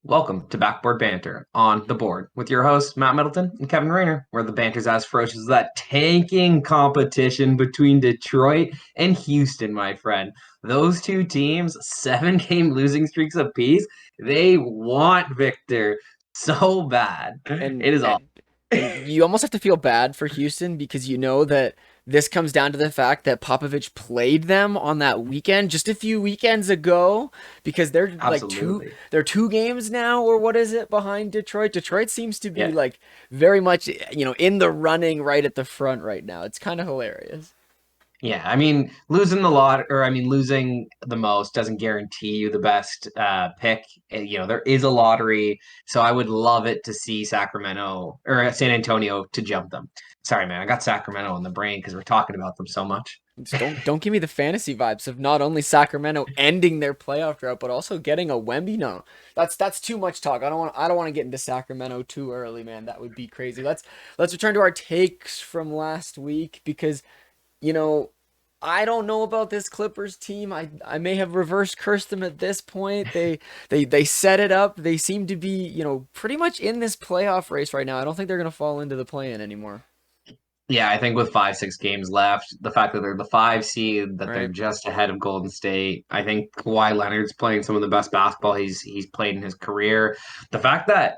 Welcome to Backboard Banter on the board with your hosts, Matt Middleton and Kevin Rayner, where the banter's as ferocious as that tanking competition between Detroit and Houston, my friend. Those two teams, 7 game losing streaks apiece, they want Victor so bad. and It is all. and and you almost have to feel bad for Houston because you know that this comes down to the fact that Popovich played them on that weekend just a few weekends ago because Absolutely. they're 2 games now, or what is it, behind Detroit. Detroit seems to be Yeah. like very much in the running right at the front right now. It's kind of hilarious. Yeah, losing the most doesn't guarantee you the best pick. There is a lottery, so I would love it to see Sacramento or San Antonio to jump them. Sorry, man, I got Sacramento in the brain because we're talking about them so much. Just don't give me the fantasy vibes of not only Sacramento ending their playoff drought, but also getting a Wemby. No, that's too much talk. I don't want to get into Sacramento too early, man. That would be crazy. Let's return to our takes from last week because you know I don't know about this Clippers team. I may have reverse cursed them at this point. They set it up. They seem to be pretty much in this playoff race right now. I don't think they're gonna fall into the play-in anymore. Yeah, I think with 5, 6 games left, the fact that they're the 5 seed, that they're Right? just ahead of Golden State, I think Kawhi Leonard's playing some of the best basketball he's played in his career. The fact that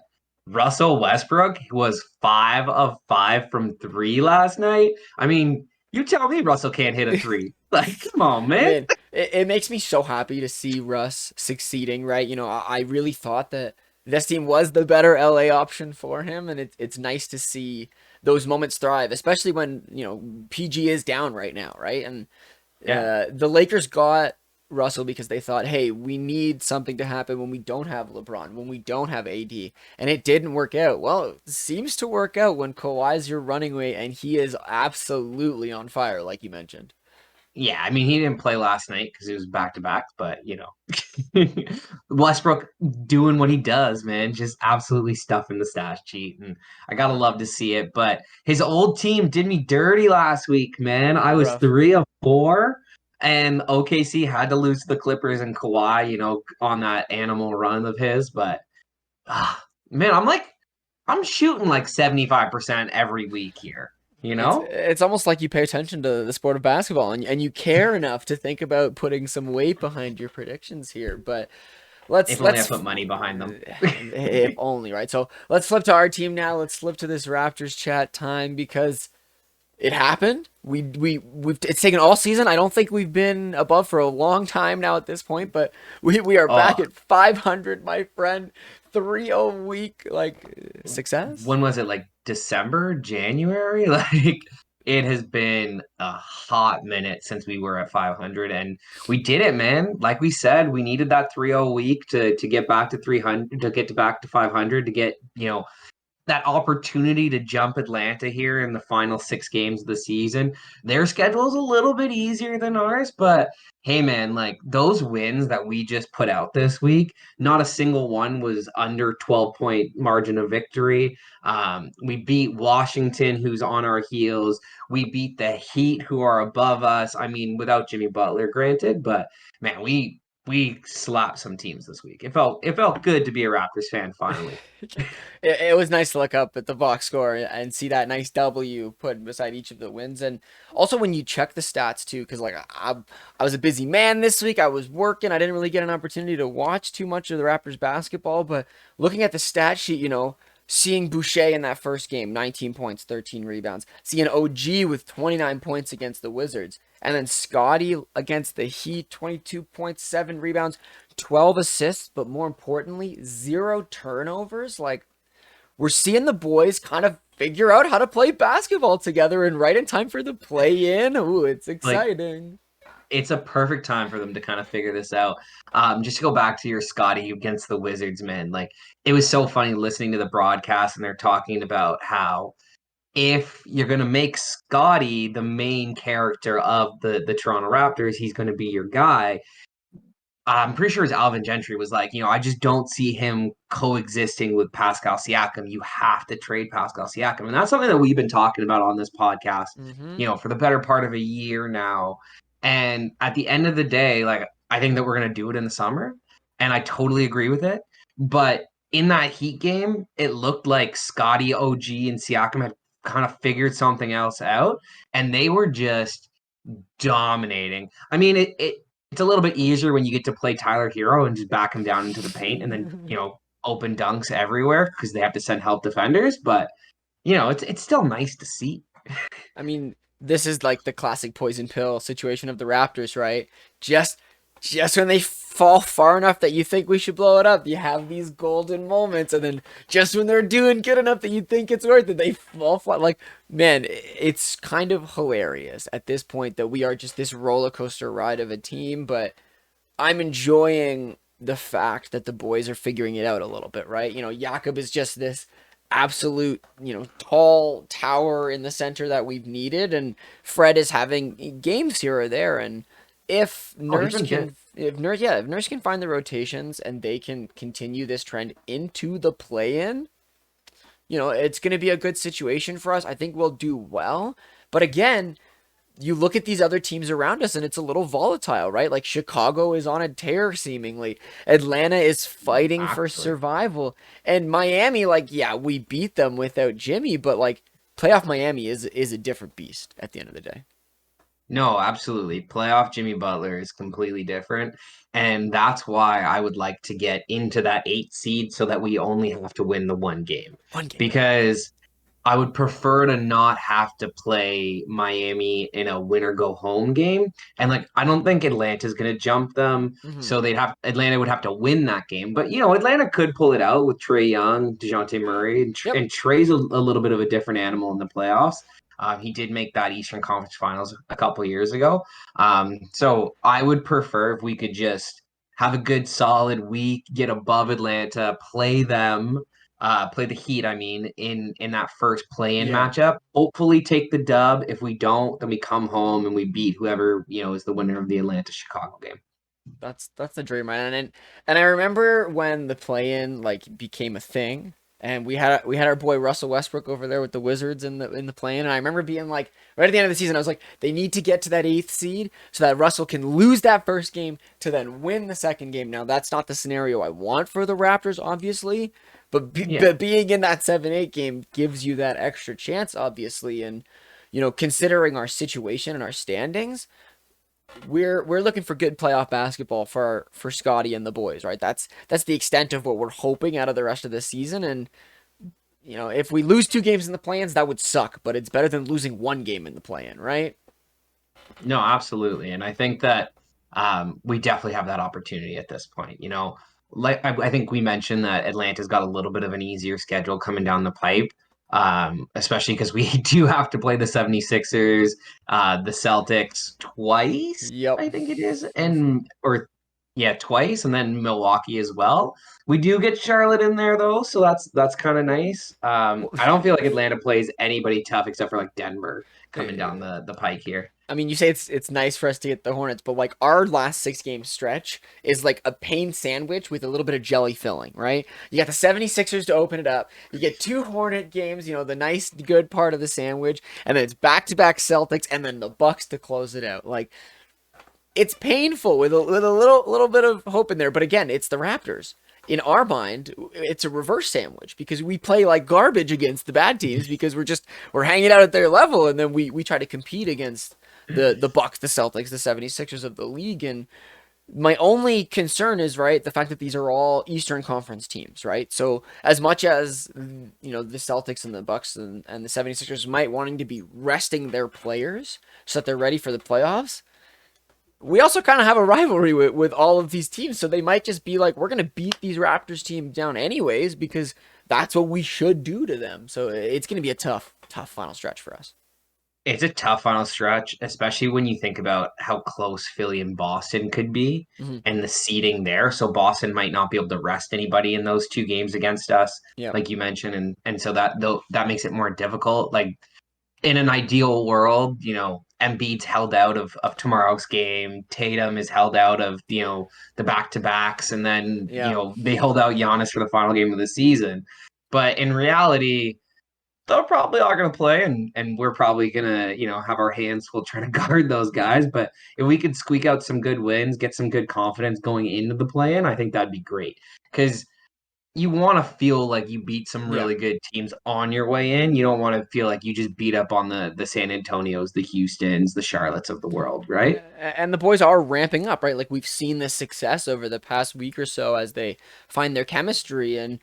Russell Westbrook was 5 of 5 from three last night. I mean, you tell me Russell can't hit a three. Like, come on, man. Man, it makes me so happy to see Russ succeeding, right? I really thought that this team was the better LA option for him, and it's nice to see those moments thrive, especially when, PG is down right now, right? And Yeah. the Lakers got Russell because they thought, hey, we need something to happen when we don't have LeBron, when we don't have AD, and it didn't work out. Well, it seems to work out when Kawhi's your running mate, and he is absolutely on fire, like you mentioned. Yeah, I mean, he didn't play last night because he was back to back, but Westbrook doing what he does, man, just absolutely stuffing the stash sheet, and I gotta love to see it. But his old team did me dirty last week, man. I was Rough. 3 of 4, and OKC had to lose to the Clippers and Kawhi, on that animal run of his. But man, I'm shooting like 75% every week here, you It's know? it's almost like you pay attention to the sport of basketball and you care enough to think about putting some weight behind your predictions here. But let's If only I let's put money behind them. if only, right? So let's flip to our team now. Let's flip to this Raptors chat time because it happened. We've it's taken all season. I don't think we've been above for a long time now at this point, but we are back Oh, at 500, my friend. 3-0 week, like, success. when was it? Like December, January? Like it has been a hot minute since we were at 500 and we did it, man. Like we said, we needed that 3-0 week to get back to 300, to get to back to 500, to get, that opportunity to jump Atlanta here in the final 6 games of the season. Their schedule is a little bit easier than ours, but hey, man, like those wins that we just put out this week, not a single one was under 12-point margin of victory. We beat Washington, who's on our heels. We beat the Heat, who are above us. I mean, without Jimmy Butler, granted, but man, we slapped some teams this week. It felt good to be a Raptors fan finally. It was nice to look up at the box score and see that nice W put beside each of the wins. And also when you check the stats too, because like I was a busy man this week. I was working. I didn't really get an opportunity to watch too much of the Raptors basketball. But looking at the stat sheet, seeing Boucher in that first game, 19 points, 13 rebounds. Seeing OG with 29 points against the Wizards. And then Scotty against the Heat, 22.7 rebounds, 12 assists, but more importantly, 0 turnovers. Like, we're seeing the boys kind of figure out how to play basketball together and right in time for the play in. Ooh, it's Like exciting. it's a perfect time for them to kind of figure this out. Just to go back to your Scotty against the Wizards, man. Like it was so funny listening to the broadcast and they're talking about how if you're going to make Scotty the main character of the Toronto Raptors, he's going to be your guy. I'm pretty sure it's Alvin Gentry was like, I just don't see him coexisting with Pascal Siakam. You have to trade Pascal Siakam. And that's something that we've been talking about on this podcast, Mm-hmm. for the better part of a year now. And at the end of the day, like, I think that we're going to do it in the summer. And I totally agree with it. But in that Heat game, it looked like Scotty, OG, and Siakam had kind of figured something else out, and they were just dominating. I mean, it's a little bit easier when you get to play Tyler Hero and just back him down into the paint, and then open dunks everywhere because they have to send help defenders. But it's still nice to see. I mean, this is like the classic poison pill situation of the Raptors, right? Just just when they fall far enough that you think we should blow it up, you have these golden moments, and then just when they're doing good enough that you think it's worth it, they fall flat. Like, man, it's kind of hilarious at this point that we are just this roller coaster ride of a team, but I'm enjoying the fact that the boys are figuring it out a little bit, right? Jakob is just this absolute, tall tower in the center that we've needed, and Fred is having games here or there. And if Oh, he's Nurse been can, good. if Nurse can find the rotations and they can continue this trend into the play-in, it's going to be a good situation for us. I think we'll do well. But again, you look at these other teams around us and it's a little volatile, right? Like Chicago is on a tear seemingly. Atlanta is fighting for Actually. survival. And Miami, like, yeah, we beat them without Jimmy, but like playoff Miami is a different beast at the end of the day. No, absolutely. Playoff Jimmy Butler is completely different. And that's why I would like to get into that 8 seed so that we only have to win the one game. One game. Because I would prefer to not have to play Miami in a win or go home game. And like I don't think Atlanta's gonna jump them. Hmm. So Atlanta would have to win that game. But Atlanta could pull it out with Trey Young, DeJounte Murray, Yep. and Trey's a little bit of a different animal in the playoffs. He did make that Eastern Conference Finals a couple years ago. So I would prefer if we could just have a good solid week, get above Atlanta, play them, play the Heat, I mean, in that first play-in Yeah. matchup. Hopefully take the dub. If we don't, then we come home and we beat whoever, is the winner of the Atlanta Chicago game. That's the dream, man. And I remember when the play-in like became a thing, and we had our boy Russell Westbrook over there with the Wizards in the play-in, and I remember being like, right at the end of the season, I was like, they need to get to that eighth seed so that Russell can lose that first game to then win the second game. Now that's not the scenario I want for the Raptors, obviously, but, Yeah. but being in that 7-8 game gives you that extra chance, obviously, and considering our situation and our standings, we're looking for good playoff basketball for Scotty and the boys, right? That's the extent of what we're hoping out of the rest of the season. And if we lose 2 games in the play-ins, that would suck, but it's better than losing 1 game in the play-in, right? No, absolutely. And I think that we definitely have that opportunity at this point. Like I think we mentioned that Atlanta's got a little bit of an easier schedule coming down the pipe, especially because we do have to play the 76ers, the Celtics twice, Yep. I think it is, yeah, twice, and then Milwaukee as well. We do get Charlotte in there though, so that's kind of nice. I don't feel like Atlanta plays anybody tough except for like Denver coming down the pike here. I mean, you say it's nice for us to get the Hornets, but like our last 6 game stretch is like a pain sandwich with a little bit of jelly filling, right? You got the 76ers to open it up. You get 2 Hornet games, the nice good part of the sandwich, and then it's back-to-back Celtics and then the Bucks to close it out. Like it's painful with a little bit of hope in there, but again, it's the Raptors. In our mind, it's a reverse sandwich because we play like garbage against the bad teams because we're hanging out at their level, and then we try to compete against the Bucks, the Celtics, the 76ers of the league. And my only concern is, right, the fact that these are all Eastern Conference teams, right? So as much as the Celtics and the Bucks and the 76ers might wanting to be resting their players so that they're ready for the playoffs, we also kind of have a rivalry with all of these teams, so they might just be like, we're going to beat these Raptors teams down anyways because that's what we should do to them. So it's going to be a tough final stretch for us. It's a tough final stretch, especially when you think about how close Philly and Boston could be Hmm. and the seeding there. So Boston might not be able to rest anybody in those 2 games against us, Yeah. like you mentioned, and so that makes it more difficult. Like in an ideal world, Embiid's held out of tomorrow's game. Tatum is held out of the back to backs, and then Yeah. they hold out Giannis for the final game of the season. But in reality, they're probably all going to play, and we're probably going to have our hands full trying to guard those guys. But if we could squeak out some good wins, get some good confidence going into the play-in, I think that'd be great because you want to feel like you beat some Yeah. really good teams on your way in. You don't want to feel like you just beat up on the San Antonios, the Houstons, the Charlottes of the world, right? And the boys are ramping up, right? Like we've seen this success over the past week or so as they find their chemistry and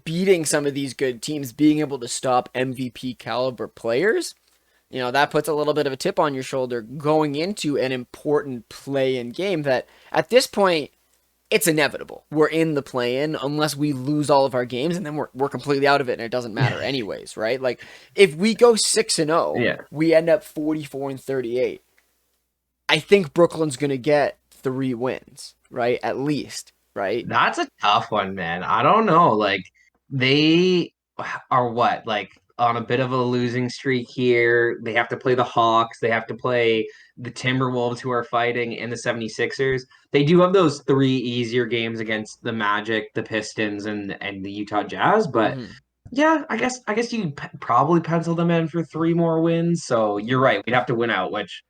beating some of these good teams, being able to stop MVP caliber players. That puts a little bit of a tip on your shoulder going into an important play in game that at this point it's inevitable. We're in the play in unless we lose all of our games and then we're completely out of it and it doesn't matter anyways, right? Like if we go 6-0, Yeah. we end up 44-38. I think Brooklyn's going to get 3 wins, right? At least, right? That's a tough one, man. I don't know. Like they are what? Like on a bit of a losing streak here. They have to play the Hawks, they have to play the Timberwolves who are fighting and the 76ers. They do have those three easier games against the Magic, the Pistons and the Utah Jazz, but Mm-hmm. yeah, I guess you probably pencil them in for three more wins. So you're right. We'd have to win out, which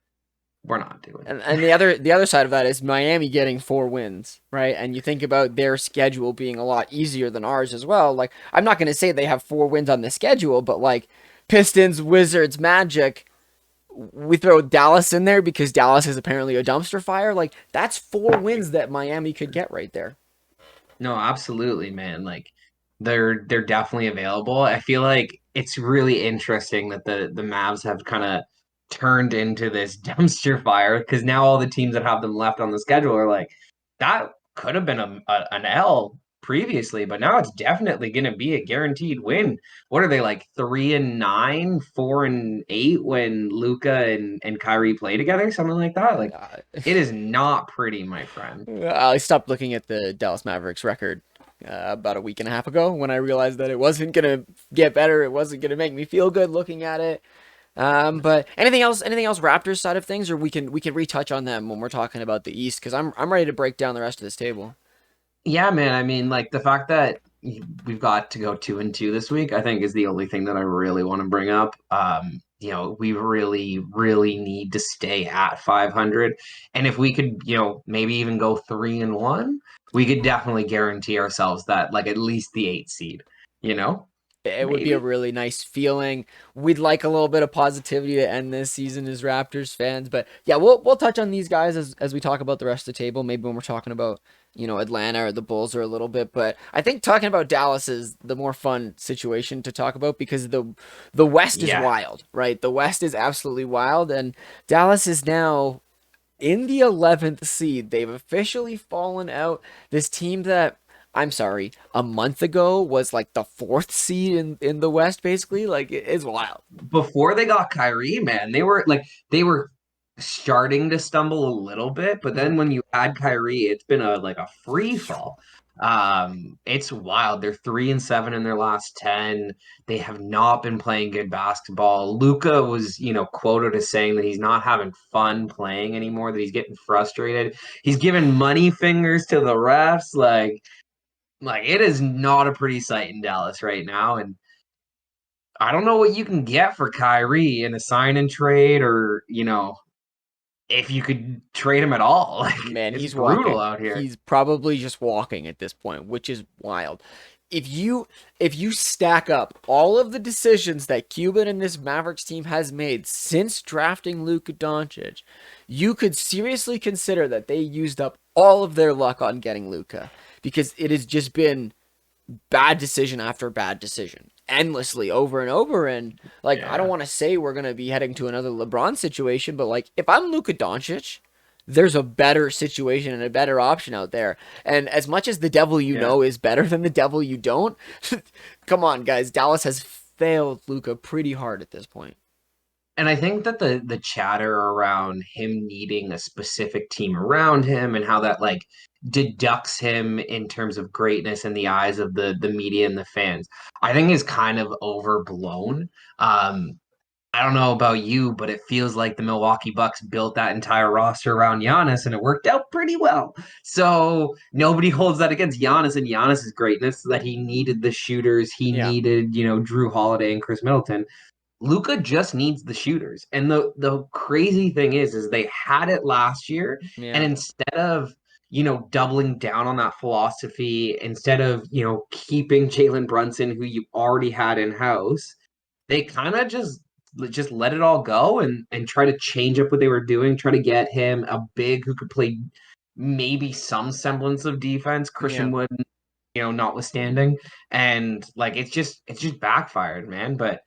we're not doing. And the other side of that is Miami getting 4 wins, right? And you think about their schedule being a lot easier than ours as well. Like I'm not going to say they have 4 wins on the schedule, but like Pistons, Wizards, Magic, we throw Dallas in there because Dallas is apparently a dumpster fire. Like that's 4 wins that Miami could get right there. No, absolutely, man. Like they're definitely available. I feel like it's really interesting that the Mavs have kind of turned into this dumpster fire because now all the teams that have them left on the schedule are like that could have been an L previously, but now it's definitely going to be a guaranteed win. What are they like 3-9, 4-8 when Luca and Kyrie play together, something like that? Like it is not pretty, my friend. I stopped looking at the Dallas Mavericks record about a week and a half ago when I realized that it wasn't gonna get better. It wasn't gonna make me feel good looking at it. But anything else? Anything else? Raptors side of things, or we can retouch on them when we're talking about the East because I'm ready to break down the rest of this table. Yeah, man. I mean, like the fact that we've got to go 2-2 this week, I think is the only thing that I really want to bring up. We really, really need to stay at 500. And if we could, maybe even go 3-1, we could definitely guarantee ourselves that like at least the 8 seed, you know? It would be a Maybe. really nice feeling. We'd like a little bit of positivity to end this season as Raptors fans, but yeah, we'll touch on these guys as we talk about the rest of the table. Maybe when we're talking about Atlanta or the Bulls or a little bit, but I think talking about Dallas is the more fun situation to talk about because the West is Yeah. wild, right? The West is absolutely wild, and Dallas is now in the 11th seed. They've officially fallen out. This team that, I'm sorry, a month ago was like the 4th seed in the West, basically. Like, it's wild. Before they got Kyrie, man, they were starting to stumble a little bit, but Mhm. then when you add Kyrie, it's been a free fall. It's wild. They're 3-7 in their last 10. They have not been playing good basketball. Luca was, quoted as saying that he's not having fun playing anymore, that he's getting frustrated. He's giving money fingers to the refs. Like it is not a pretty sight in Dallas right now. And I don't know what you can get for Kyrie in a sign and trade or, if you could trade him at all. Like Man, it's he's brutal walking. out here. He's probably just walking at this point, which is wild. If you stack up all of the decisions that Cuban and this Mavericks team has made since drafting Luka Doncic, you could seriously consider that they used up all of their luck on getting Luka because it has just been bad decision after bad decision endlessly over and over. And like, I don't Yeah. want to say we're going to be heading to another LeBron situation, but like, if I'm Luka Doncic, there's a better situation and a better option out there. And as much as the devil you Yeah. know is better than the devil you don't, come on, guys. Dallas has failed Luka pretty hard at this point. And I think that the chatter around him needing a specific team around him and how that like deducts him in terms of greatness in the eyes of the media and the fans, I think is kind of overblown. I don't know about you, but it feels like the Milwaukee Bucks built that entire roster around Giannis and it worked out pretty well. So nobody holds that against Giannis and Giannis's greatness that he needed the shooters, he Yeah. needed, Drew Holiday and Chris Middleton. Luca just needs the shooters. And the crazy thing is they had it last year, and Yeah. instead of doubling down on that philosophy instead of, keeping Jalen Brunson, who you already had in house. They kind of just let it all go and try to change up what they were doing, try to get him a big who could play maybe some semblance of defense, Yeah. Christian Wood, notwithstanding. And like it's just backfired, man. But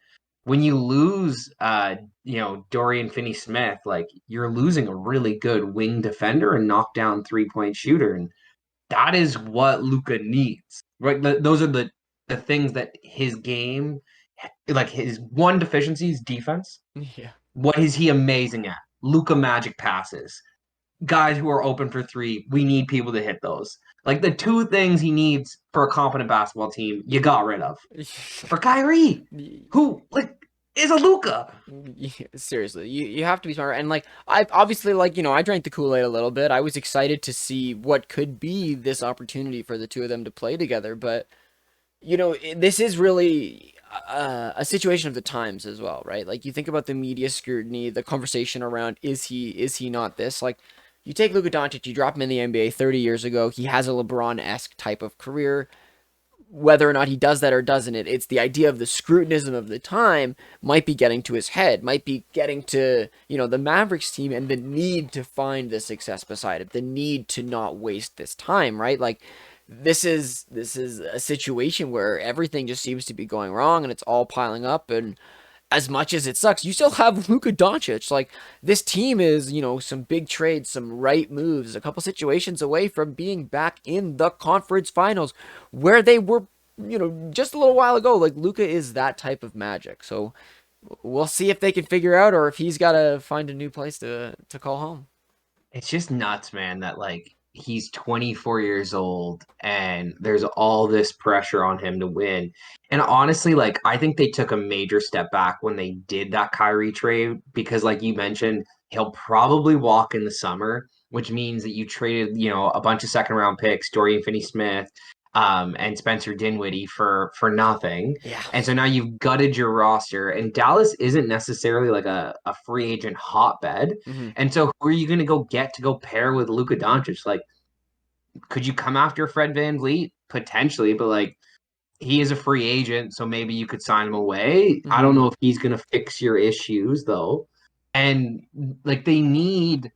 when you lose Dorian Finney Smith, like you're losing a really good wing defender and knockdown 3-point shooter. And that is what Luca needs. Right? Those are the things that his game, like his one deficiency is defense. Yeah. What is he amazing at? Luca magic passes. Guys who are open for three, we need people to hit those. Like the two things he needs for a competent basketball team, you got rid of. For Kyrie, who like is a Luca. Yeah, seriously, you have to be smart. And like I obviously like, I drank the Kool-Aid a little bit. I was excited to see what could be this opportunity for the two of them to play together, but this is really a situation of the times as well, right? Like you think about the media scrutiny, the conversation around is he not this? Like you take Luka Doncic, you drop him in the NBA 30 years ago, he has a LeBron-esque type of career. Whether or not he does that or doesn't, it's the idea of the scrutinism of the time might be getting to his head, might be getting to, the Mavericks team and the need to find the success beside it, the need to not waste this time, right? Like this is a situation where everything just seems to be going wrong and it's all piling up. And as much as it sucks, you still have Luka Doncic. Like this team is, some big trades, some right moves, a couple situations away from being back in the conference finals where they were, just a little while ago. Like Luka is that type of magic. So we'll see if they can figure out or if he's got to find a new place to call home. It's just nuts, man, that like he's 24 years old and there's all this pressure on him to win. And honestly, like I think they took a major step back when they did that Kyrie trade because like you mentioned, he'll probably walk in the summer, which means that you traded, a bunch of second round picks, Dorian Finney-Smith, and Spencer Dinwiddie for nothing. Yeah. And so now you've gutted your roster, and Dallas isn't necessarily like a free agent hotbed. Hmm. And so who are you going to go get to go pair with Luka Doncic? Like, could you come after Fred VanVleet? Potentially, but like he is a free agent, so maybe you could sign him away. I don't Hmm. know if he's going to fix your issues though. And like they need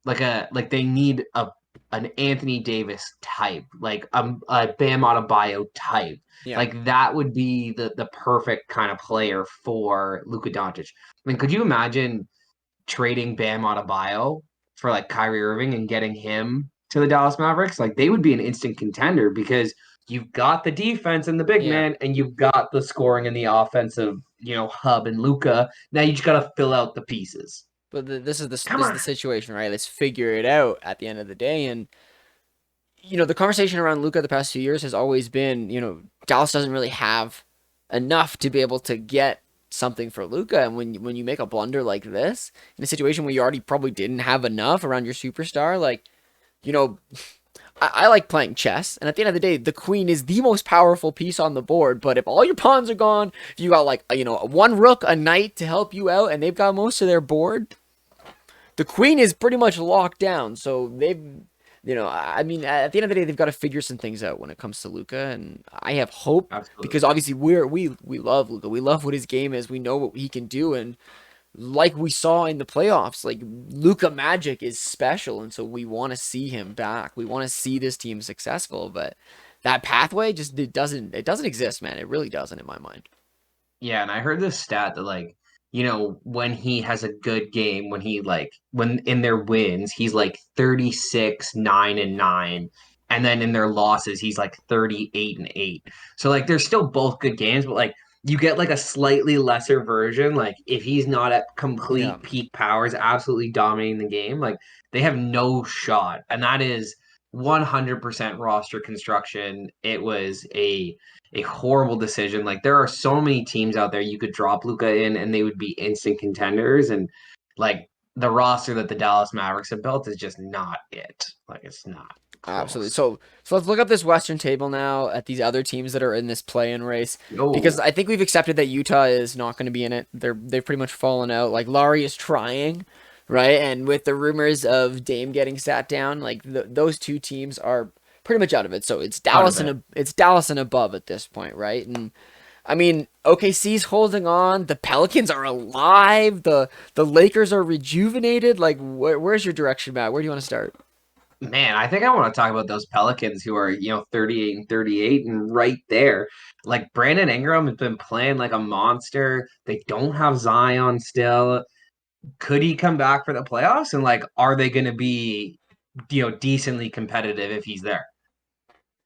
an Anthony Davis type, like a Bam Adebayo type. Yeah. Like that would be the perfect kind of player for Luka Doncic. I mean, could you imagine trading Bam Adebayo for like Kyrie Irving and getting him to the Dallas Mavericks? Like they would be an instant contender because you've got the defense and the big Yeah. man, and you've got the scoring and the offensive, hub and Luca. Now you just got to fill out the pieces. But this is Come the on. situation, right? Let's figure it out at the end of the day. And the conversation around Luka the past 2 years has always been, Dallas doesn't really have enough to be able to get something for Luka. And when you make a blunder like this in a situation where you already probably didn't have enough around your superstar, like you know. I like playing chess, and at the end of the day, the queen is the most powerful piece on the board. But if all your pawns are gone, if you got like one rook, a knight to help you out, and they've got most of their board, the queen is pretty much locked down. So they've, I mean, at the end of the day, they've got to figure some things out when it comes to Luca, and I have hope because Absolutely. obviously we love Luca, we love what his game is, we know what he can do, and like we saw in the playoffs, like Luca Magic is special, and so we want to see him back. We want to see this team successful, but that pathway just it doesn't exist, man. It really doesn't in my mind. Yeah, and I heard this stat that like, when he has a good game, when in their wins, he's like 36, 9 and 9. And then in their losses, he's like 38 and 8. So like they're still both good games, but like you get like a slightly lesser version. Like if he's not at Yeah, complete peak powers, absolutely dominating the game, like they have no shot. And that is 100% roster construction. It was a horrible decision. Like there are so many teams out there you could drop Luca in and they would be instant contenders. And like the roster that the Dallas Mavericks have built is just not it. Like it's not absolutely. close. So let's look up this Western table now at these other teams that are in this play-in race because Yo, I think we've accepted that Utah is not going to be in it. They've pretty much fallen out. Like Laurie is trying. right? And with the rumors of Dame getting sat down, like those two teams are pretty much out of it. So it's Out of Dallas it. and it's Dallas and above at this point, right? And I mean, OKC's holding on. The Pelicans are alive. The Lakers are rejuvenated. Like, where's your direction, Matt? Where do you want to start? Man, I think I want to talk about those Pelicans who are, 38 and 38 and right there. Like Brandon Ingram has been playing like a monster. They don't have Zion still. Could he come back for the playoffs? And like, are they going to be, decently competitive if he's there?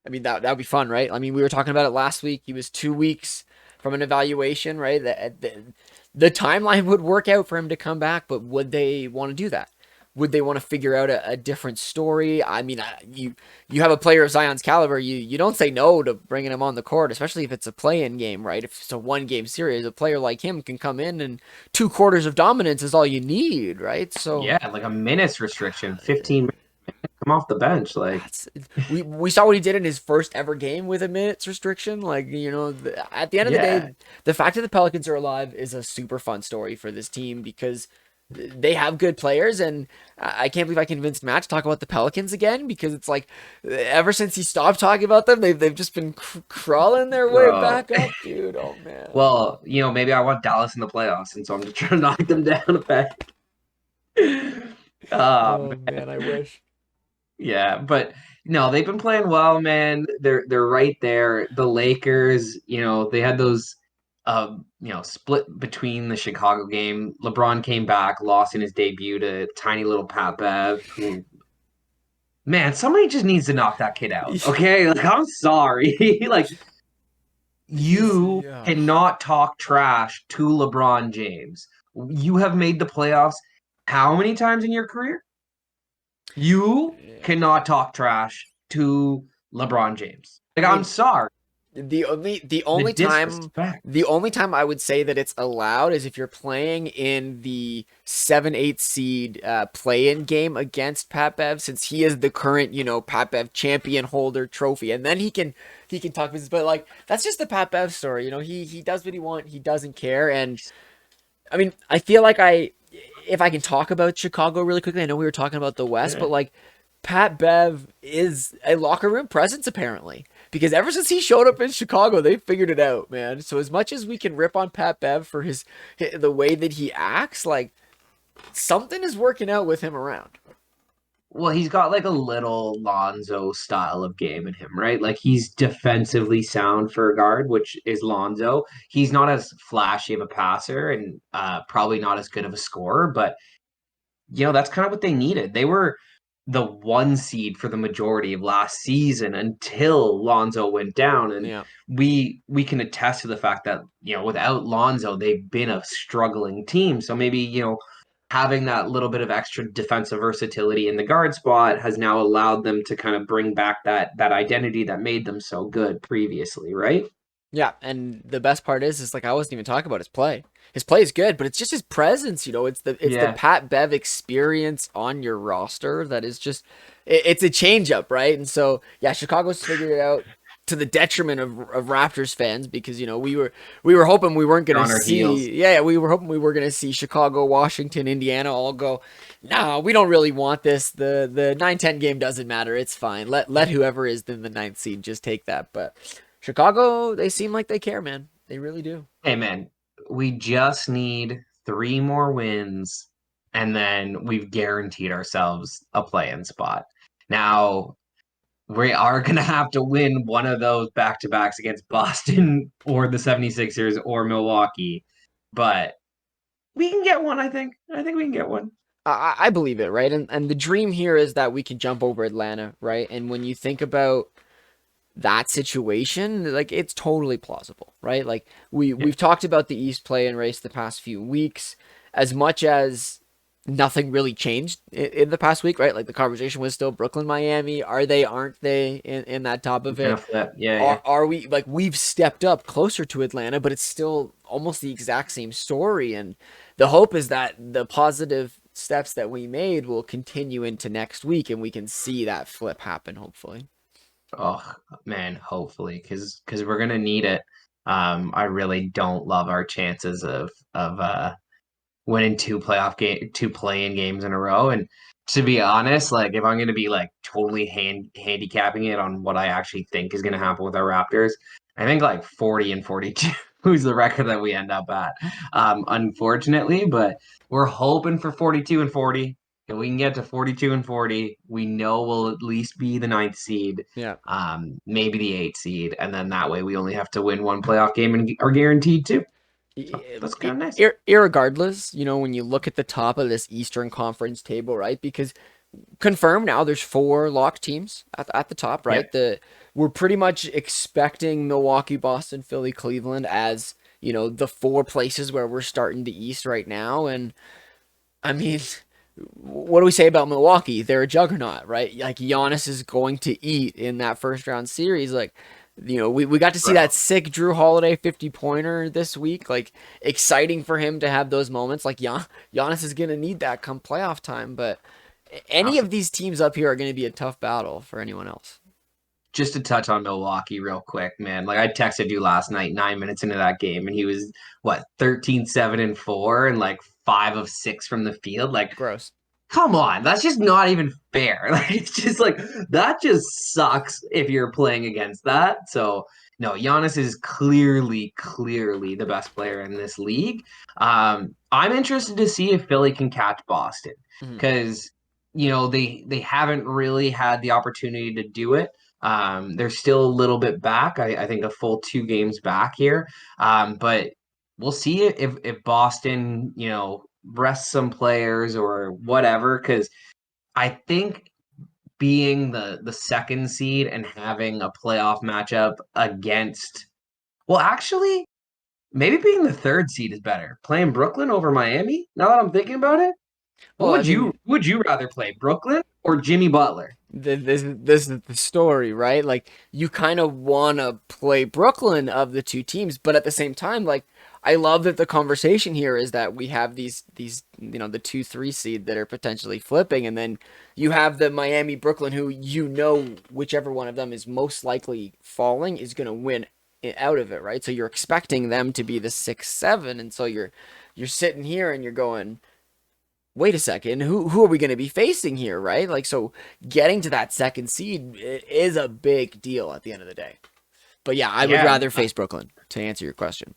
I mean, that would be fun, right? I mean, we were talking about it last week. He was 2 weeks from an evaluation, right? The timeline would work out for him to come back, but would they want to do that? Would they want to figure out a different story? I mean, you have a player of Zion's caliber, you don't say no to bringing him on the court, especially if it's a play-in game, right? If it's a one-game series, a player like him can come in and 2 quarters of dominance is all you need, right? So Yeah, like a minutes restriction, 15 minutes, come off the bench. Like, that's we saw what he did in his first ever game with a minutes restriction. Like at the end of the yeah. day, the fact that the Pelicans are alive is a super fun story for this team because they have good players, and I can't believe I convinced Matt to talk about the Pelicans again because it's like ever since he stopped talking about them, they've just been crawling their way Bro. back up, dude. Oh man. Well, maybe I want Dallas in the playoffs, and so I'm just trying to knock them down a peg. Oh Um, man, I wish. yeah, but no, they've been playing well, man. They're right there. The Lakers, they had those split between the Chicago game. LeBron came back, lost in his debut to tiny little Pat Bev, who man, somebody just needs to knock that kid out. Okay? Like I'm sorry. Like He's you yeah. cannot talk trash to LeBron James. You have made the playoffs how many times in your career? You cannot talk trash to LeBron James. I Like, I'm mean, sorry. the The only time disrespect. I would say that it's allowed is if you're playing in the 7-8 seed play-in game against Pat Bev, since he is the current Pat Bev champion holder trophy, and then he can talk business. But like that's just the Pat Bev story. He does what he wants. He doesn't care. And I mean, I feel like if I can talk about Chicago really quickly, I know we were talking about the West, Yeah. but like Pat Bev is a locker room presence apparently. Because ever since he showed up in Chicago, they figured it out, man. So as much as we can rip on Pat Bev for the way that he acts, like something is working out with him around. Well, he's got like a little Lonzo style of game in him, right? Like he's defensively sound for a guard, which is Lonzo. He's not as flashy of a passer and probably not as good of a scorer, but that's kind of what they needed. They were the one seed for the majority of last season until Lonzo went down. And Yeah. we can attest to the fact that, without Lonzo, they've been a struggling team. So maybe, having that little bit of extra defensive versatility in the guard spot has now allowed them to kind of bring back that identity that made them so good previously, right? Yeah, and the best part is like I wasn't even talking about his play. His play is good, but it's just his presence. It's the Yeah. Pat Bev experience on your roster that is just it's a change up, right? And so yeah, Chicago's figured it out to the detriment of Raptors fans because we were hoping we weren't They're gonna on our heels. see we were hoping we were gonna see Chicago, Washington, Indiana all go. No, we don't really want this. The 9-10 game doesn't matter. It's fine. Let whoever is in the ninth seed just take that. But Chicago, they seem like they care, man. They really do. Hey man, we just need three more wins, and then we've guaranteed ourselves a play-in spot. Now, we are going to have to win one of those back-to-backs against Boston or the 76ers or Milwaukee, but we can get one, I think. I think we can get one. I believe it, right? And the dream here is that we can jump over Atlanta, right? And when you think about that situation, like it's totally plausible, right? Like Yeah. we've talked about the East play-in race the past few weeks, as much as nothing really changed in the past week, right? Like the conversation was still Brooklyn, Miami. Are they? Aren't they? In that top of Kind it, of flip. Yeah, yeah. are we like we've stepped up closer to Atlanta, but it's still almost the exact same story. And the hope is that the positive steps that we made will continue into next week, and we can see that flip happen. Hopefully. Oh man, hopefully, because we're gonna need it. I really don't love our chances of winning two play-in games in a row. And to be honest, like if I'm going to be like totally handicapping it on what I actually think is going to happen with our Raptors, I think like 40-42 is the record that we end up at. Unfortunately, but we're hoping for 42-40. If we can get to 42-40, we know we'll at least be the ninth seed, Yeah. maybe the eighth seed, and then that way we only have to win one playoff game and are guaranteed two. So that's kind of nice. Irregardless, when you look at the top of this Eastern Conference table, right? Because confirmed now, there's four locked teams at the top, Yeah. right? We're pretty much expecting Milwaukee, Boston, Philly, Cleveland as the four places where we're starting the East right now. And I mean, what do we say about Milwaukee? They're a juggernaut, right? Like Giannis is going to eat in that first round series. Like, we got to see Bro. that sick Drew Holiday 50-pointer this week. Like, exciting for him to have those moments. Like, Giannis is going to need that come playoff time. But any of these teams up here are going to be a tough battle for anyone else. Just to touch on Milwaukee real quick, man. Like I texted you last night, 9 minutes into that game, and he was what 13, 7, and 4, and like 5 of 6 from the field. Like, Gross. come on, that's just not even fair. Like it's just like that just sucks if you're playing against that. So no, Giannis is clearly the best player in this league. I'm interested to see if Philly can catch Boston Mhm. because they haven't really had the opportunity to do it. They're still a little bit back. I think a full 2 games back here. But we'll see if Boston, rest some players or whatever. Because I think being the second seed and having a playoff matchup against, well, actually, maybe being the third seed is better. Playing Brooklyn over Miami. Now that I'm thinking about it, Well, I mean, who would you rather play, Brooklyn or Jimmy Butler? this is the story, right? Like you kind of want to play Brooklyn of the two teams, but at the same time, like I love that the conversation here is that we have these the 2-3 seed that are potentially flipping, and then you have the Miami Brooklyn who whichever one of them is most likely falling is going to win out of it, right? So you're expecting them to be the 6-7, and so you're sitting here and you're going, wait a second, who are we going to be facing here, right? Like, so getting to that second seed is a big deal at the end of the day. But yeah, I would Yeah, rather face Brooklyn to answer your question.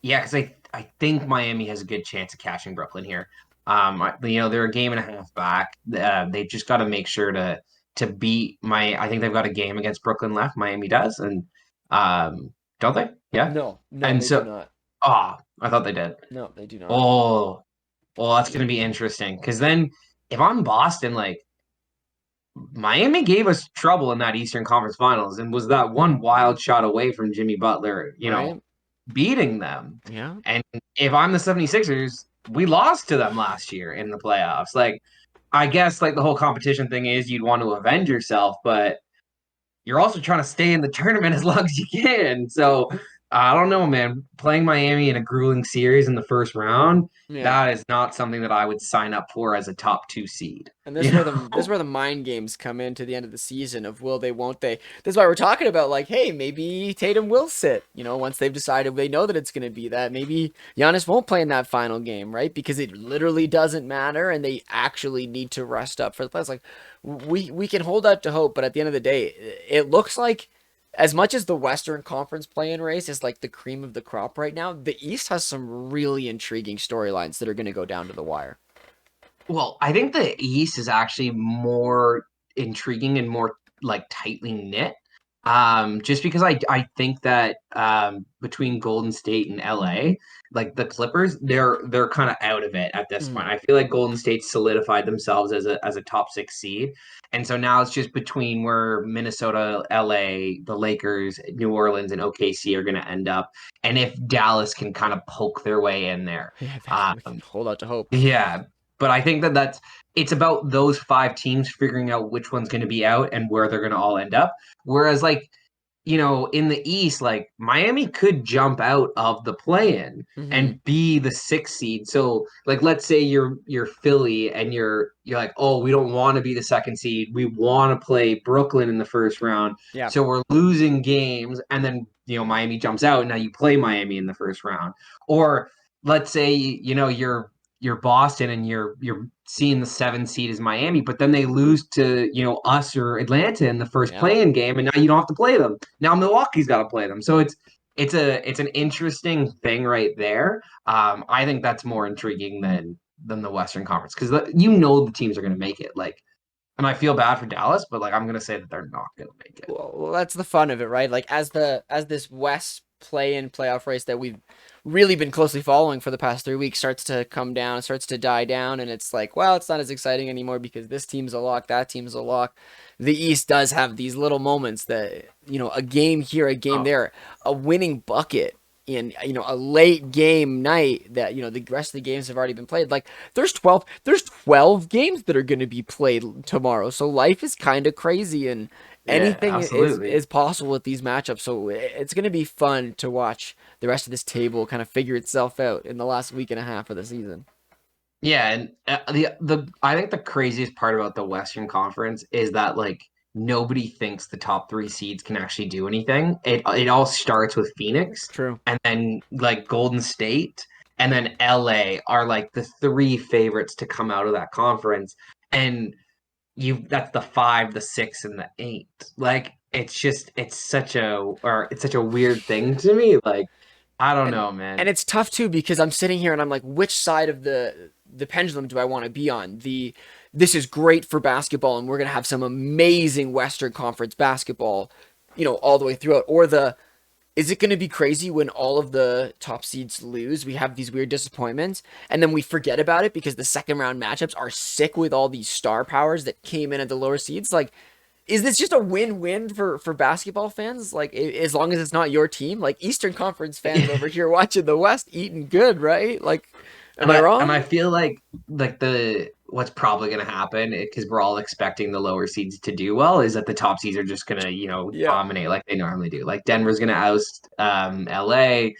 yeah, because I think Miami has a good chance of catching Brooklyn here. They're a game and a half back. They've just got to make sure to beat my. I think they've got a game against Brooklyn left. Miami does, and don't they? Yeah, No, and they do so not. I thought they did. No, they do not. Oh, well, that's gonna be interesting because then if I'm Boston, like Miami gave us trouble in that Eastern Conference Finals and was that one wild shot away from Jimmy Butler, Right? beating them. Yeah. And if I'm the 76ers, we lost to them last year in the playoffs. Like, I guess like the whole competition thing is you'd want to avenge yourself, but you're also trying to stay in the tournament as long as you can. So I don't know, man. Playing Miami in a grueling series in the first round, Yeah. that is not something that I would sign up for as a top 2 seed. And You this is know? where the mind games come into the end of the season of will they, won't they. This is why we're talking about like, hey, maybe Tatum will sit. Once they've decided they know that it's going to be that. Maybe Giannis won't play in that final game, right? Because it literally doesn't matter, and they actually need to rest up for the playoffs. Like we can hold out to hope, but at the end of the day, it looks like as much as the Western Conference play-in race is like the cream of the crop right now, the East has some really intriguing storylines that are going to go down to the wire. Well, I think the East is actually more intriguing and more like tightly knit. Just because I think that between Golden State and LA, like the Clippers, they're kind of out of it at this point. Mhm. I feel like Golden State solidified themselves as a top 6 seed, and so now it's just between where Minnesota, LA, the Lakers, New Orleans, and OKC are going to end up, and if Dallas can kind of poke their way in there. Yeah, Um, we can hold out to hope. yeah, but I think that it's about those 5 teams figuring out which one's going to be out and where they're going to all end up. Whereas, like, in the East, like Miami could jump out of the play-in Hmm. and be the 6th seed. So, like, let's say you're Philly and you're like, oh, we don't want to be the 2nd seed. We want to play Brooklyn in the first round. Yeah. So we're losing games, and then Miami jumps out, and now you play Miami in the first round. Or let's say you're you're Boston and you're seeing the 7 seed as Miami, but then they lose to, us or Atlanta in the first Yeah. play-in game, and now you don't have to play them. Now Milwaukee's got to play them. So it's an interesting thing right there. I think that's more intriguing than the Western Conference because the teams are going to make it. Like, and I feel bad for Dallas, but like I'm going to say that they're not going to make it. Well, that's the fun of it, right? Like as this West play-in playoff race that we've really been closely following for the past 3 weeks starts to come down, starts to die down, and it's like, well, it's not as exciting anymore because this team's a lock, that team's a lock. The East does have these little moments that, a game here, a game Oh, there, a winning bucket in, a late game night that, the rest of the games have already been played. Like there's 12 games that are going to be played tomorrow. So life is kind of crazy, and yeah, anything absolutely. is possible with these matchups. So it's going to be fun to watch the rest of this table kind of figure itself out in the last week and a half of the season. Yeah, and the I think the craziest part about the Western Conference is that like nobody thinks the top 3 seeds can actually do anything. It all starts with Phoenix, True. and then like Golden State, and then LA are like the 3 favorites to come out of that conference. And that's the 5, the 6, and the 8. Like it's such a weird thing to me. Like I don't and know, and man. it's tough too because I'm sitting here and I'm like, which side of the pendulum do I want to be on? This is great for basketball and we're gonna have some amazing Western Conference basketball, all the way throughout, or the is it going to be crazy when all of the top seeds lose? We have these weird disappointments, and then we forget about it because the second round matchups are sick with all these star powers that came in at the lower seeds. Like, is this just a win-win for basketball fans? Like, as long as it's not your team, like Eastern Conference fans over here watching the West eating good, right? Like, am And I I wrong? feel like the what's probably going to happen because we're all expecting the lower seeds to do well is that the top seeds are just going to Yeah, dominate like they normally do. Like Denver's going to oust LA,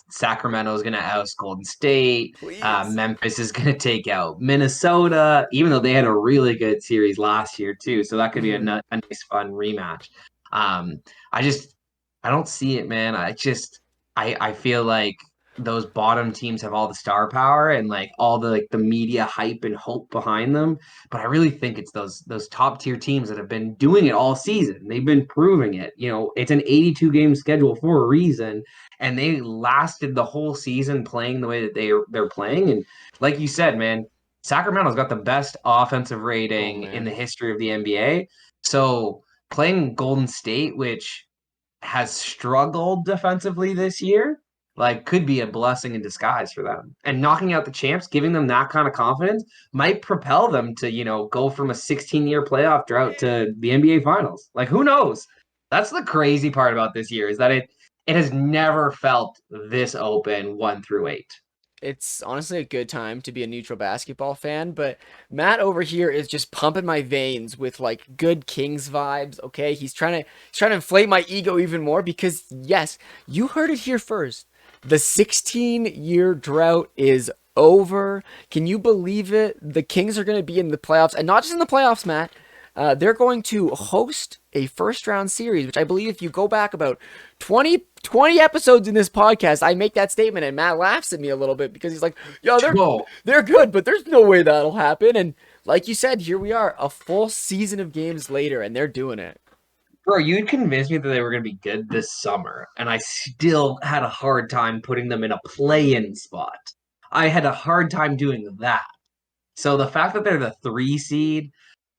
Sacramento's going to oust Golden State, please. Memphis is going to take out Minnesota, even though they had a really good series last year too. So that could be Mhm. a nice fun rematch. Um, I just I don't see it, man. I feel like those bottom teams have all the star power and like all the like the media hype and hope behind them. But I really think it's those top tier teams that have been doing it all season. They've been proving it. It's an 82 game schedule for a reason, and they lasted the whole season playing the way that they're playing. And like you said, man, Sacramento's got the best offensive Oh rating in man. the history of the NBA. So playing Golden State, which has struggled defensively this year, like could be a blessing in disguise for them. And knocking out the champs, giving them that kind of confidence might propel them to, go from a 16-year playoff drought to the NBA finals. Like who knows? That's the crazy part about this year is that it has never felt this open 1 through 8. It's honestly a good time to be a neutral basketball fan, but Matt over here is just pumping my veins with like good Kings vibes. Okay, he's trying to inflate my ego even more because yes, you heard it here first. The 16-year drought is over. Can you believe it? The Kings are going to be in the playoffs, and not just in the playoffs, Matt. They're going to host a first round series, which I believe if you go back about 20 episodes in this podcast, I make that statement and Matt laughs at me a little bit because he's like, yo, Whoa, they're good, but there's no way that'll happen. And like you said, here we are, a full season of games later, and they're doing it. bro, you'd convinced me that they were going to be good this summer, and I still had a hard time putting them in a play-in spot. I had a hard time doing that. So the fact that they're the 3 seed,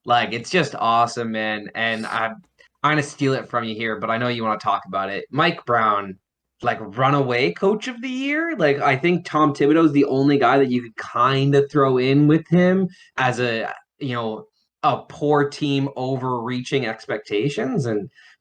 like it's just awesome, man. And I'm gonna steal it from you here, but I know you want to talk about it. Mike Brown, like runaway coach of the year. Like I think Tom Thibodeau's the only guy that you could kind of throw in with him as you know, a poor team overreaching expectations.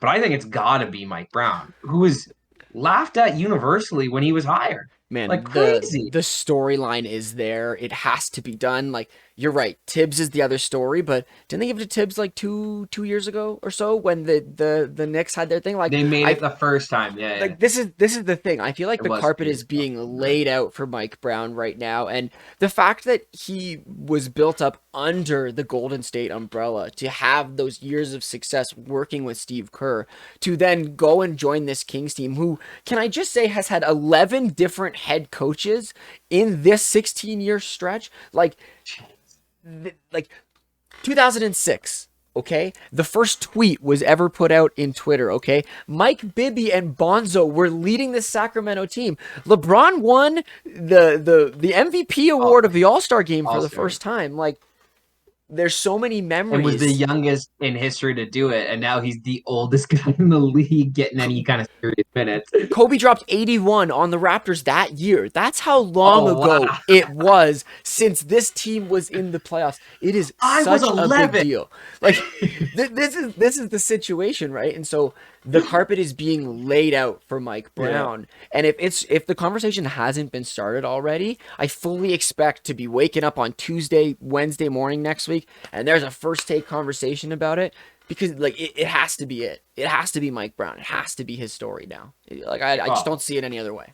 But I think it's gotta be Mike Brown, who was laughed at universally when he was hired. Like Man, crazy. the storyline is there. It has to be done. Like you're right, Tibbs is the other story, but didn't they give it to Tibbs like two years ago or so when the Knicks had their thing? Like They made I it the first time. Yeah, yeah. like this is the thing. I feel like It the was carpet 2 years is ago. being You're right. laid out for Mike Brown right now, and the fact that he was built up under the Golden State umbrella to have those years of success working with Steve Kerr, to then go and join this Kings team, who can I just say has had 11 different different head coaches in this 16-year stretch. Like 2006. Okay, the first tweet was ever put out in Twitter. Okay, Mike Bibby and Bonzo were leading the Sacramento team. LeBron won the MVP Oh, award of the All-Star game for all the star. first time. Like, there's so many And was the memories. youngest in history to do it, and now he's the oldest guy in the league getting any kind of serious minutes. Kobe dropped 81 on the Raptors that year. That's how long Oh ago wow! it was since this team was in the playoffs. It is I was such a big 11. deal. Like, this is the situation, right? And so the carpet is being laid out for Mike Yeah. Brown. And if the conversation hasn't been started already, I fully expect to be waking up on Tuesday, Wednesday morning next week, and there's a first take conversation about it. Because like it has to be it. It has to be Mike Brown. It has to be his story now. Like I just Oh, don't see it any other way.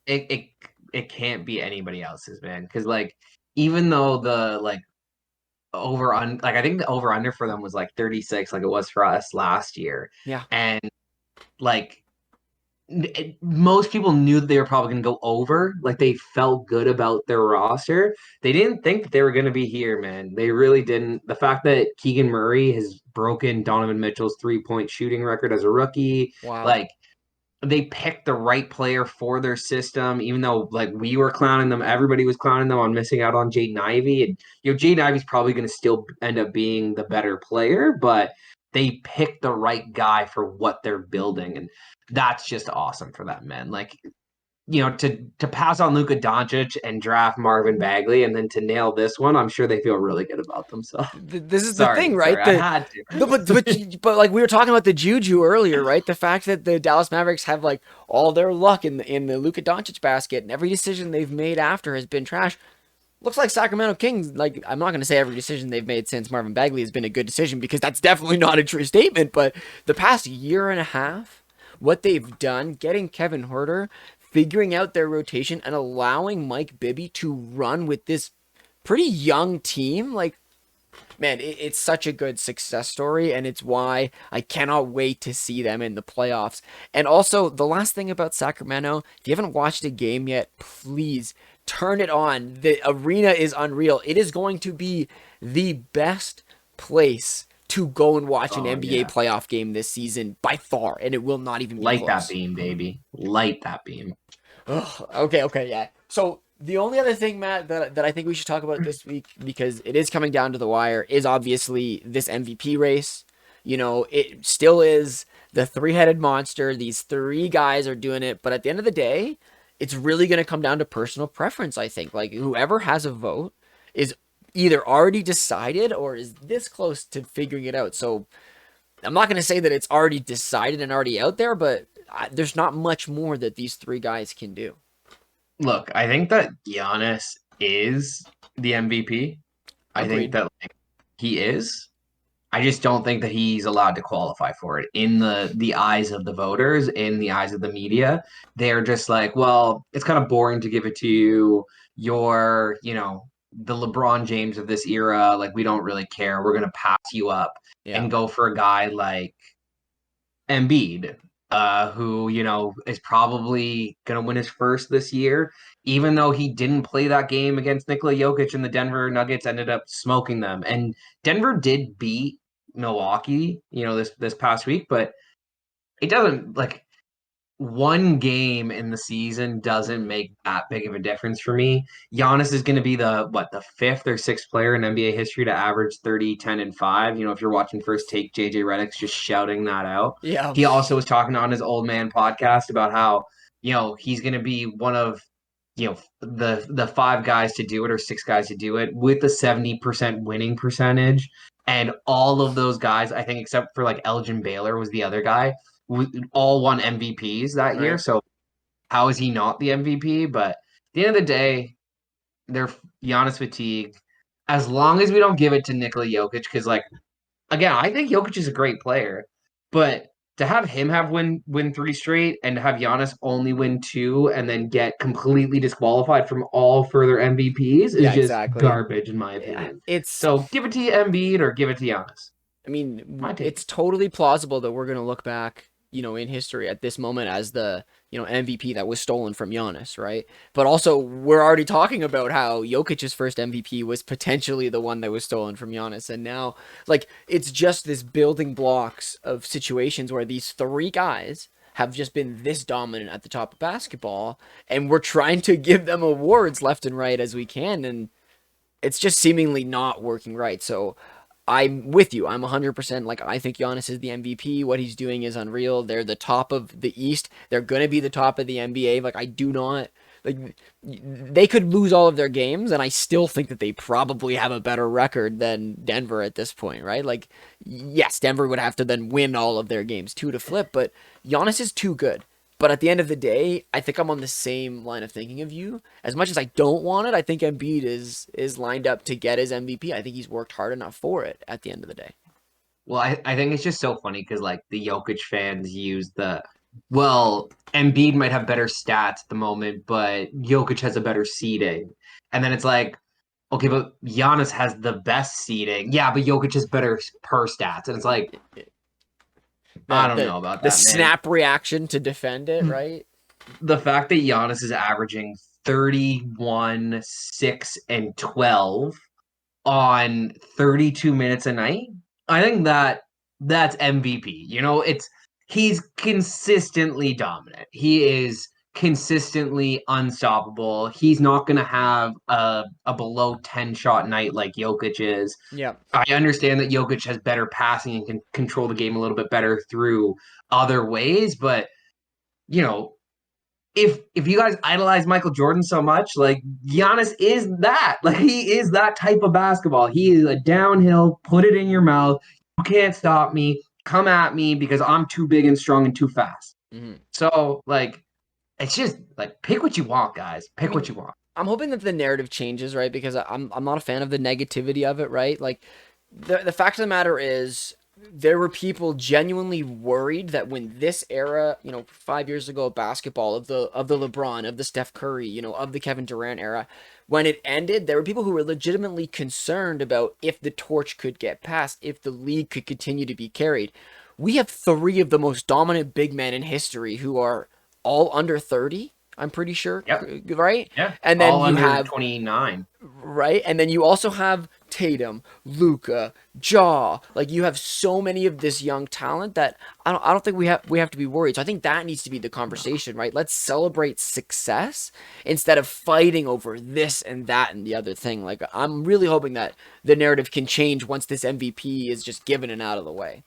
it can't be anybody else's, man. Because like even though the like over on like I think the over under for them was like 36, like it was for us last year, Yeah. and like most people knew that they were probably going to go over. Like they felt good about their roster. They didn't think that they were going to be here, man. They really didn't. The fact that Keegan Murray has broken Donovan Mitchell's 3-point shooting record as a rookie, Wild. like they picked the right player for their system, even though like we were clowning them, everybody was clowning them on missing out on Jaden Ivey. And Jaden Ivey's probably going to still end up being the better player, but they picked the right guy for what they're building, and that's just awesome for them, man. Like to pass on Luka Doncic and draft Marvin Bagley, and then to nail this one, I'm sure they feel really good about themselves. This is the thing, Sorry, right? I had But like we were talking about the juju earlier, right? The fact that the Dallas Mavericks have like all their luck in the Luka Doncic basket, and every decision they've made after has been trash. Looks like Sacramento Kings. Like, I'm not going to say every decision they've made since Marvin Bagley has been a good decision, because that's definitely not a true statement. But the past year and a half, what they've done, getting Kevin Huerter, figuring out their rotation, and allowing Mike Bibby to run with this pretty young team, like, man, it's such a good success story, and it's why I cannot wait to see them in the playoffs. And also, the last thing about Sacramento, if you haven't watched a game yet, please turn it on. The arena is unreal. It is going to be the best place to go and watch an Oh NBA yeah. playoff game this season by far, and it will not even be Light that close. beam, baby. Light that beam. Ugh, okay, yeah. So the only other thing, Matt, that I think we should talk about this week, because it is coming down to the wire, is obviously this MVP race. You know, it still is the three-headed monster. These three guys are doing it, but at the end of the day, it's really going to come down to personal preference, I think. Like, whoever has a vote is either already decided or is this close to figuring it out. So I'm not going to say that it's already decided and already out there, but there's not much more that these three guys can do. Look, I think that Giannis is the MVP. I think Agreed. that like he is. I just don't think that he's allowed to qualify for it in the eyes of the voters, in the eyes of the media. They're just like, well, it's kind of boring to give it to you. You're, the LeBron James of this era. Like, we don't really care. We're gonna pass you up Yeah. and go for a guy like Embiid, who is probably gonna win his first this year, even though he didn't play that game against Nikola Jokic and the Denver Nuggets ended up smoking them. And Denver did beat Milwaukee, this past week, but it doesn't like one game in the season doesn't make that big of a difference for me. Giannis is going to be the fifth or sixth player in NBA history to average 30, 10, and 5. If you're watching First Take, JJ Redick's just shouting that out. Yeah. He also was talking on his old man podcast about how, he's going to be one of, the five guys to do it or six guys to do it with a 70% winning percentage. And all of those guys, I think, except for like Elgin Baylor was the other guy, all won MVPs that year. Right. So how is he not the MVP? But at the end of the day, they're Giannis fatigue. As long as we don't give it to Nikola Jokic, because like again, I think Jokic is a great player, but to have him have win three straight and to have Giannis only win two and then get completely disqualified from all further MVPs is Yeah, just exactly. garbage in my Yeah, opinion. it's So give it to Embiid or give it to Giannis. I mean, My take. it's totally plausible that we're going to look back in history at this moment as the, MVP that was stolen from Giannis, right? But also, we're already talking about how Jokic's first MVP was potentially the one that was stolen from Giannis. And now, like, it's just this building blocks of situations where these three guys have just been this dominant at the top of basketball, and we're trying to give them awards left and right as we can. And it's just seemingly not working right. So I'm with you. I'm 100% like, I think Giannis is the MVP. What he's doing is unreal. They're the top of the East. They're going to be the top of the NBA. Like, I do not like, they could lose all of their games and I still think that they probably have a better record than Denver at this point, right? Like, yes, Denver would have to then win all of their games too to flip, but Giannis is too good. But at the end of the day, I think I'm on the same line of thinking of you. As much as I don't want it, I think Embiid is lined up to get his MVP. I think he's worked hard enough for it at the end of the day. Well, I think it's just so funny because like the Jokic fans use well, Embiid might have better stats at the moment, but Jokic has a better seeding. And then it's like, okay, but Giannis has the best seeding. Yeah, but Jokic is better per stats. And it's like, I The don't the know about the that, man. snap reaction to defend it, right? The fact that Giannis is averaging 31, 6, and 12 on 32 minutes a night, I think that's MVP. He's consistently dominant. He is consistently unstoppable. He's not going to have a below 10 shot night like Jokic is. Yeah. I understand that Jokic has better passing and can control the game a little bit better through other ways, but you know, if you guys idolize Michael Jordan so much, like Giannis is that. Like he is that type of basketball. He is a downhill, put it in your mouth. You can't stop me. Come at me because I'm too big and strong and too fast. Hmm. So like it's just like pick what you want, guys. I Pick what mean, you want. I'm hoping that the narrative changes, right? Because I'm not a fan of the negativity of it, right? Like, the fact of the matter is, there were people genuinely worried that when this era, 5 years ago of basketball, of the LeBron, of the Steph Curry, of the Kevin Durant era, when it ended, there were people who were legitimately concerned about if the torch could get passed, if the league could continue to be carried. We have three of the most dominant big men in history who are all under 30. I'm pretty sure, Yep. right? Yeah. And then All you under have 29. right? And then you also have Tatum, Luca, Jaw. Like, you have so many of this young talent that I don't think we have to be worried. So I think that needs to be the conversation, right? Let's celebrate success instead of fighting over this and that and the other thing. Like, I'm really hoping that the narrative can change once this MVP is just given and out of the way.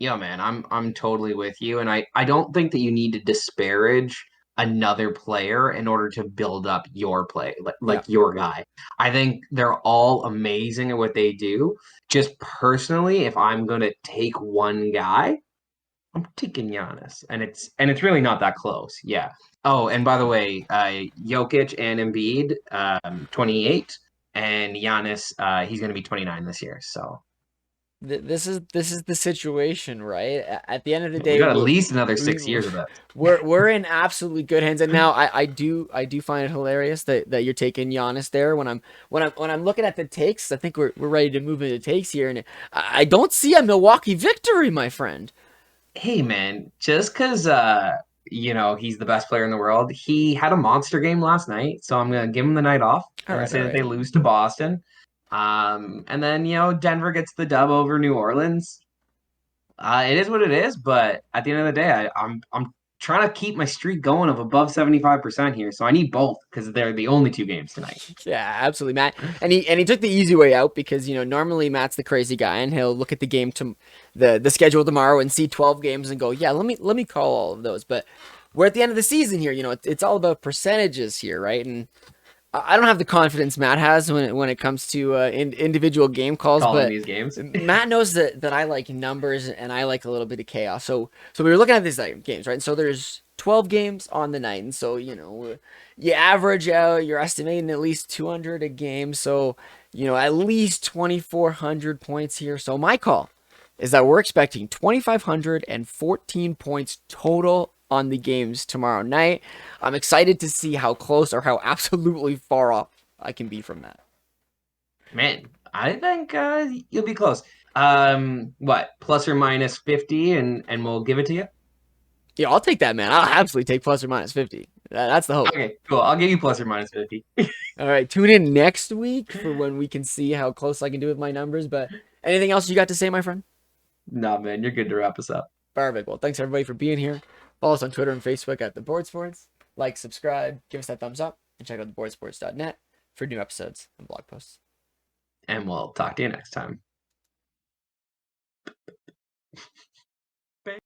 Yeah, man, I'm totally with you, and I don't think that you need to disparage another player in order to build up your play, Yeah. like your guy. I think they're all amazing at what they do. Just personally, if I'm gonna take one guy, I'm taking Giannis, and it's really not that close. Yeah. Oh, and by the way, Jokic and Embiid, 28, and Giannis, he's gonna be 29 this year. So This is the situation, right? At the end of the we day, got at least another we 6 years of this. we're in absolutely good hands. And now I do find it hilarious that you're taking Giannis there. When I'm looking at the takes, I think we're ready to move into takes here, and I don't see a Milwaukee victory, my friend. Hey man, just because he's the best player in the world, he had a monster game last night, so I'm gonna give him the night off. All I'm gonna right, all say that they right. lose to Boston. And then Denver gets the dub over New Orleans. It is what it is, but at the end of the day, I'm trying to keep my streak going of above 75% here, so I need both because they're the only two games tonight. Yeah, absolutely, Matt. And he took the easy way out because normally Matt's the crazy guy and he'll look at the game to the schedule tomorrow and see 12 games and go, yeah, let me call all of those. But we're at the end of the season here. It's all about percentages here, right? And I don't have the confidence Matt has when it comes to individual game calls, Calling but these games. Matt knows that I like numbers and I like a little bit of chaos. So we were looking at these games, right? And so there's 12 games on the night, and so you average out, you're estimating at least 200 a game, so at least 2,400 points here. So my call is that we're expecting 2,514 points total on the games tomorrow night. I'm excited to see how close or how absolutely far off I can be from that. Man, I think you'll be close. What, plus or minus 50, and we'll give it to you? Yeah, I'll take that, man. I'll absolutely take plus or minus 50. That's the hope. Okay, cool. I'll give you plus or minus 50. All right, tune in next week for when we can see how close I can do with my numbers. But anything else you got to say, my friend? Nah, man, you're good to wrap us up. Perfect. Well, thanks everybody for being here. Follow us on Twitter and Facebook at The Board Sports. Like, subscribe, give us that thumbs up, and check out theboardsports.net for new episodes and blog posts. And we'll talk to you next time.